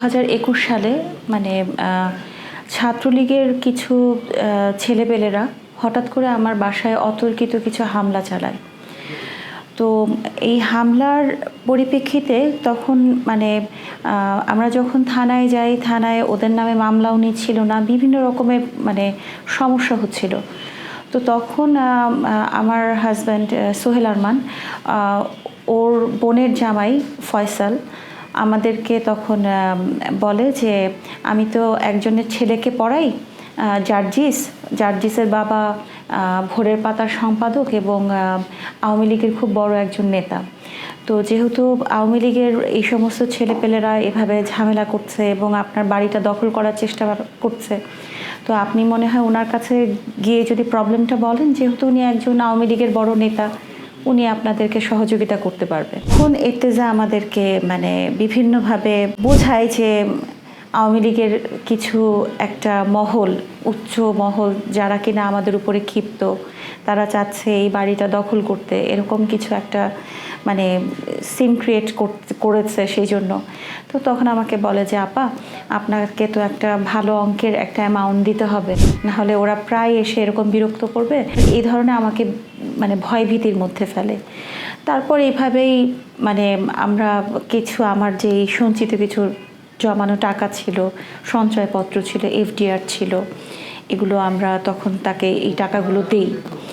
2021 সালে মানে ছাত্রলীগের কিছু ছেলেপেলেরা হঠাৎ করে আমার বাসায় অতর্কিত কিছু হামলা চালায়। তো এই হামলার পরিপ্রেক্ষিতে তখন মানে আমরা যখন থানায় যাই, থানায় ওদের নামে মামলাও নিচ্ছিল না, বিভিন্ন রকমের মানে সমস্যা হচ্ছিল। তো তখন আমার হাজব্যান্ড সোহেল আরমান, ওর বোনের জামাই ফয়সাল আমাদেরকে তখন বলে যে আমি তো একজনের ছেলেকে পড়াই, জার্জিসের বাবা ভোরের পাতার সম্পাদক এবং আওয়ামী লীগের খুব বড় একজন নেতা। তো যেহেতু আওয়ামী লীগের এই সমস্ত ছেলেপেলেরা এভাবে ঝামেলা করছে এবং আপনার বাড়িটা দখল করার চেষ্টা করছে, তো আপনি মনে হয় ওনার কাছে গিয়ে যদি প্রবলেমটা বলেন, যেহেতু উনি একজন আওয়ামী লীগের বড় নেতা, উনি আপনাদেরকে সহযোগিতা করতে পারবে। এখন এর্তেজা আমাদেরকে মানে বিভিন্নভাবে বোঝায় যে আওয়ামী লীগের কিছু একটা মহল, উচ্চ মহল, যারা কিনা আমাদের উপরে ক্ষিপ্ত, তারা চাচ্ছে এই বাড়িটা দখল করতে, এরকম কিছু একটা মানে সিন ক্রিয়েট করেছে সেই জন্য। তো তখন আমাকে বলে যে আপা, আপনাকে তো একটা ভালো অঙ্কের একটা অ্যামাউন্ট দিতে হবে, নাহলে ওরা প্রায় এসে এরকম বিরক্ত করবে। এই ধরনের আমাকে মানে ভয়ভীতির মধ্যে ফেলে। তারপর এইভাবেই মানে আমরা কিছু আমার যে সঞ্চিত কিছু জমানো টাকা ছিল, সঞ্চয়পত্র ছিল, এফডিআর ছিল, এগুলো আমরা তখন তাকে এই টাকাগুলো দেই।